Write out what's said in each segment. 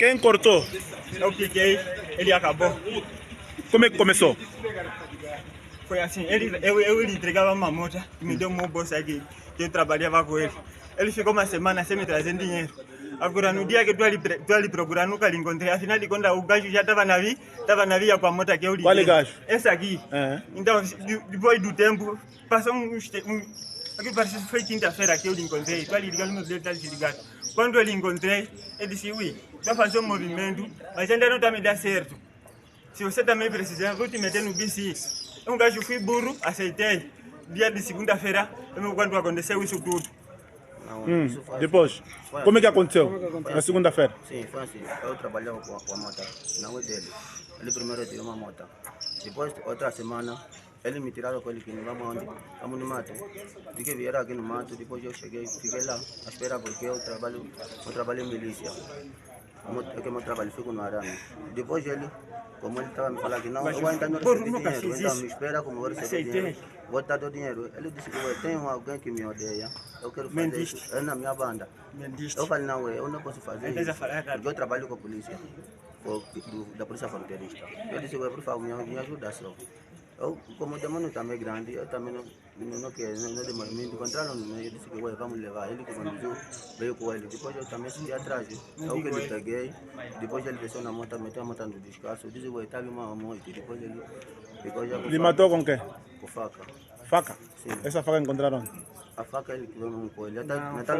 Quem cortou? Eu piquei, ele acabou. Como é que começou? Foi assim, eu lhe entregava uma moto, me deu uma bolsa aí que eu trabalhava com ele. Ele ficou uma semana sem me trazer dinheiro. Agora, no dia que eu estou ali procurando, nunca lhe encontrei. Afinal de contas, o gajo já estava na via com a moto que eu lhe dei. Qual é gajo? Esse aqui. Então, depois do tempo, passou aqui parece que foi quinta-feira que eu lhe encontrei. Estou ali ligando, meu Deus, está desligado. Quando eu lhe encontrei, ele disse, ui, vai fazer um movimento, mas ainda não está me dando certo. Se você também precisar, vou te meter no BC. Um gajo fui burro, aceitei. Dia de segunda-feira, quando aconteceu isso tudo. Depois, como é que aconteceu? Na segunda-feira? Sim, foi assim. Eu trabalhava com a moto, não é dele. Ele primeiro tirou uma moto. Depois, outra semana, ele me tiraram com ele que não vamos onde? Vamos no mato. Fiquei vieram aqui no mato, depois eu cheguei, fiquei lá a esperar porque eu trabalho em milícia. É que meu trabalho fico no arame. Depois ele, como ele estava me falando que não, eu ainda não recebi dinheiro, então me espera como eu recebi dinheiro. Vou dar o dinheiro. Ele disse que eu tenho alguém que me odeia, eu quero fazer isso, é na minha banda. Eu falei, não, eu não posso fazer isso, porque eu trabalho com a polícia, da polícia fronteirista. Eu disse, por favor, me ajuda só. Eu, como o demônio também é grande, eu também não quero, não demoro. Me encontraram no meio, eu disse que vamos levar. Ele que conduziu, veio com ele. Depois eu também segui atrás. Eu que ele peguei, depois ele desceu na moto, meteu a moto no descanso. Eu disse, estava uma moto. Depois ele ficou já com Ele matou com quê? Com faca. Faca? Sim. Essa faca encontraram? A faca ele que veio com ele. Natal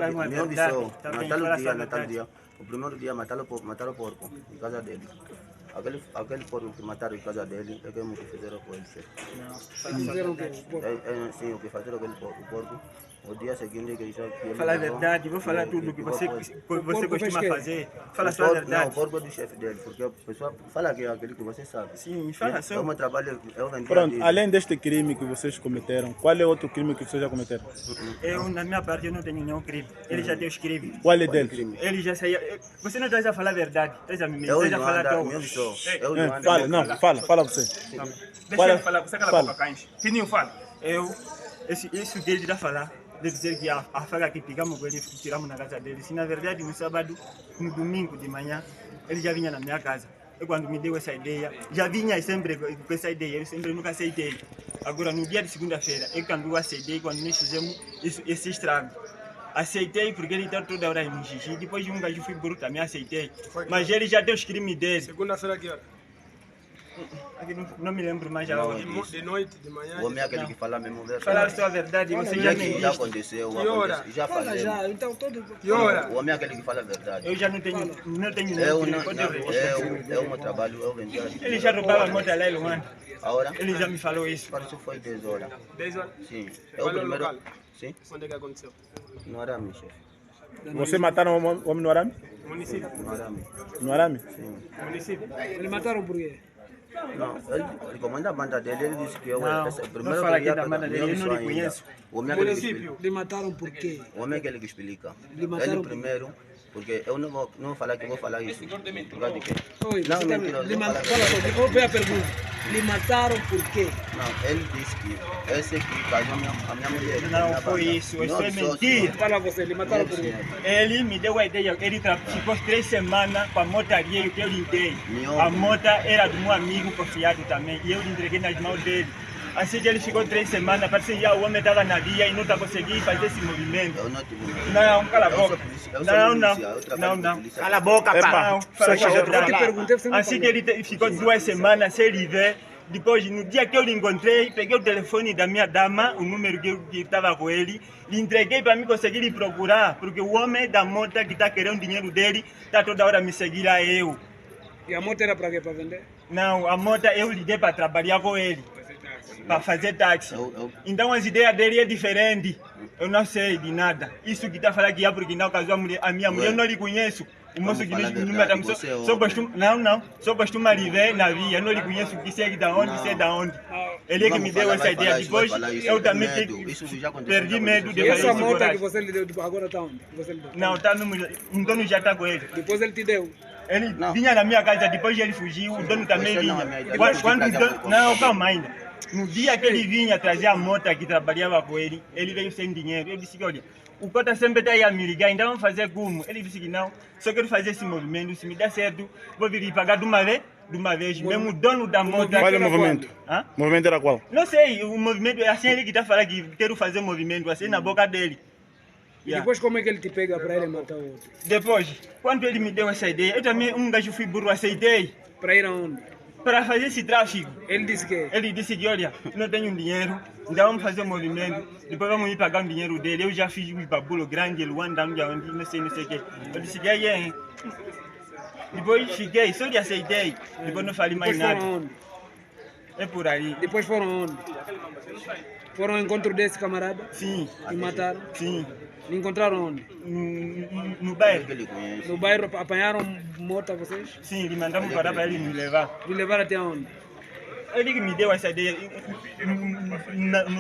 dia. O primeiro dia mataram o porco em casa dele. Aquele porco que mataram em casa dele é que me fizeram com ele. Fizeram o quê? Sim, o que fizeram com o porco. O dia seguinte que ele fala a verdade, vou falar tudo o que você costuma fazer. Fala só a verdade. Não, o porco é do chefe dele, porque a pessoa fala que é aquele que você sabe. Sim, fala só. Eu trabalho, eu vendi. Pronto, além deste crime que vocês cometeram, qual é outro crime que vocês já cometeram? Eu, na minha parte, eu não tenho nenhum crime. Ele já tem os crimes. Qual é dele? Ele já saiu. Você não está a falar a verdade, está a me eu mentir, está a falar Fala, fala você. Deixa ele falar, você cala a boca, Cães. Fininho, fala. Isso dele já falar. De dizer que a faca que pegamos com ele tiramos na casa dele. Se na verdade no sábado, no domingo de manhã, ele já vinha na minha casa. Eu quando me deu essa ideia, já vinha sempre com essa ideia, eu sempre nunca aceitei. Agora no dia de segunda-feira, eu quando eu aceitei, quando nós fizemos esse estrago. Aceitei porque ele está toda hora em xixi. Depois de um gajo fui burro também aceitei. Mas ele já tem os crimes dele. Segunda-feira que hora? Aqui não me lembro mais já. De noite, de manhã. O homem é aquele que fala mesmo verdade. Falar só a verdade, você já me já aconteceu. Que hora? Já falei. Já, então todo. Que hora? O homem é aquele que fala a verdade. Eu já não tenho Eu não trabalho, eu vendi. Ele já roubava a moto lá em Luanda. A hora? Ele já me falou isso. Parece que foi 10 horas. 10 horas? Sim. Qual é o local? Sim. Onde é que aconteceu? No arame, chefe. Você mataram o homem no arame? Município. No arame. No arame? Sim. Município. Ele mataram por quê? Não, ele comanda a banda dele, ele disse que eu não fala aqui da banda dele, eu não lhe conheço. O homem é aquele que explica. Lhe mataram por quê? O homem é aquele que explica. mataram Ele primeiro, porque eu não vou falar que vou falar isso. Por causa de quê? Oi, Não, você mentira. fala só, vou ver a pergunta. Lhe mataram por quê? Não, ele disse que esse que casou a minha mulher. Não foi isso, isso é mentira. Fala você, lhe mataram por quê? Ele me deu a ideia, ele ficou 3 semanas com a moto alheia que eu lhe dei. A moto era do meu amigo confiado também, e eu lhe entreguei nas mãos dele. Assim que ele ficou 3 semanas, parece que já o homem estava na via e não está conseguindo fazer esse movimento. Eu não tive. Não, cala a boca. Não. Cala a boca, pá. Assim que ele ficou 2 semanas sem ele ver. Depois, no dia que eu lhe encontrei, peguei o telefone da minha dama, o número que estava com ele, lhe entreguei para mim conseguir lhe procurar, porque o homem da moto que está querendo o dinheiro dele, está toda hora me seguir a eu. E a moto era para quê? Para vender? Não, a moto eu lhe dei para trabalhar com ele, para fazer táxi. Então as ideias dele é diferente. Eu não sei de nada. Isso que está falando que é porque não casou a minha mulher, eu não lhe conheço. O moço que não me só costuma lhe ver na via, eu não lhe conheço que sei da onde, sei da onde. Ele é que me deu essa ideia. Depois eu também perdi medo de fazer isso. E essa moto coragem. que você lhe deu, agora está onde? Você lhe deu? Não, está no o dono já está com ele. Depois ele te deu? Ele vinha na minha casa, depois ele fugiu, o dono também vinha. Não, calma ainda. No dia que ele vinha trazer a moto que trabalhava com ele veio sem dinheiro. Eu disse, olha, O Cota sempre está aí a me ligar, então vamos fazer como? Ele disse que não, só quero fazer esse movimento, se me der certo, vou vir lhe pagar de uma vez, mesmo o dono da moto. Qual é o movimento? Hã? O movimento era qual? Não sei, o movimento, é assim ele que está falando que quero fazer movimento, assim na boca dele. E depois como é que ele te pega para ele matar o outro? Depois, quando ele me deu essa ideia, eu também, um gajo fui burro, aceitei. Para ir aonde? Para fazer esse tráfico. Ele disse que? Ele disse que, olha, não tenho dinheiro, então vamos fazer um movimento, depois vamos ir pagar o dinheiro dele. Eu já fiz um babulo grande, Luanda, onde não sei o que. Eu disse que aí, depois cheguei, só lhe aceitei, depois não falei mais Depois nada. foram onde? É por aí. Depois foram onde? Foram ao encontro desse camarada? Sim, E mataram? sim. Me encontraram onde? No bairro. Que ele conhece. No bairro apanharam moto a vocês? Sim, lhe mandamos parar para ele me levar. Me levaram até onde? Ele que me deu essa ideia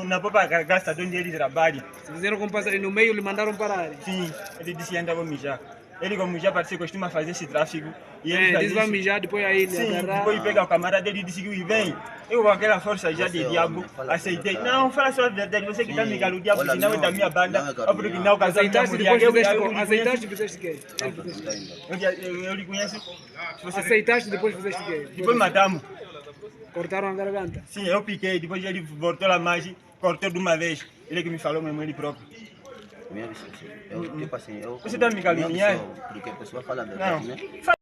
na própria garganta de onde ele trabalha. Se fizeram com passar no meio, lhe mandaram parar. Sim, ele disse que ainda vou mijar. Ele, como já parece, costuma fazer esse tráfico. E ele faz Diz vai isso. mijar, depois aí ele Sim, agarrar. depois pega o camarada dele e disse que vem. Eu com aquela força já de diabo, aceitei. Não, fala só a verdade, você que está me calando, o diabo que não é da minha banda, ou porque não casar minha Aceitaste, mulher. depois fizeste, aceitaste e fizeste o quê? Eu lhe conheço. Se você... Aceitaste, depois fizeste o quê? Depois matamos. Cortaram a garganta. Sim, eu piquei, depois ele voltou lá mais, cortou de uma vez. Ele que me falou mesmo, ele próprio. Minha visão, eu, tipo assim, eu... Você tá me caluniando? Porque a pessoa fala a Não. verdade, né?